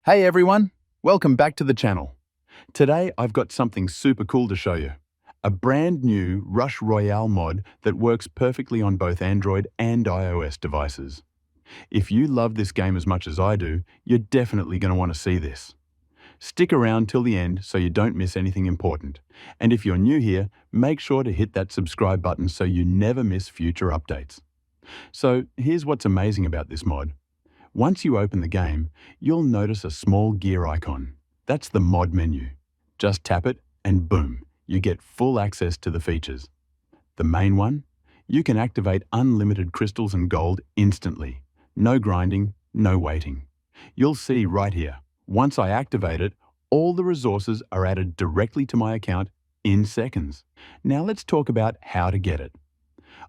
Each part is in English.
Hey everyone, welcome back to the channel. Today I've got something super cool to show you. A brand new Rush Royale mod that works perfectly on both Android and iOS devices. If you love this game as much as I do, you're definitely going to want to see this. Stick around till the end so you don't miss anything important. And if you're new here, make sure to hit that subscribe button so you never miss future updates. So here's what's amazing about this mod. Once you open the game, you'll notice a small gear icon. That's the mod menu. Just tap it and boom, you get full access to the features. The main one? You can activate unlimited crystals and gold instantly. No grinding, no waiting. You'll see right here. Once I activate it, all the resources are added directly to my account in seconds. Now let's talk about how to get it.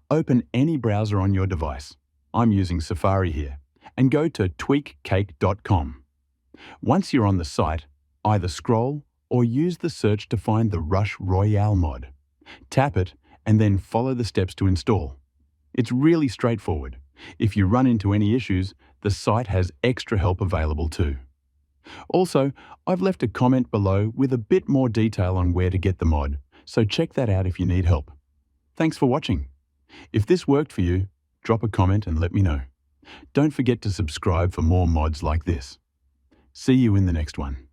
Open any browser on your device. I'm using Safari here. And go to tweakcake.com. Once you're on the site, either scroll or use the search to find the Rush Royale mod. Tap it and then follow the steps to install. It's really straightforward. If you run into any issues, the site has extra help available too. Also, I've left a comment below with a bit more detail on where to get the mod, so check that out if you need help. Thanks for watching. If this worked for you, drop a comment and let me know. Don't forget to subscribe for more mods like this. See you in the next one.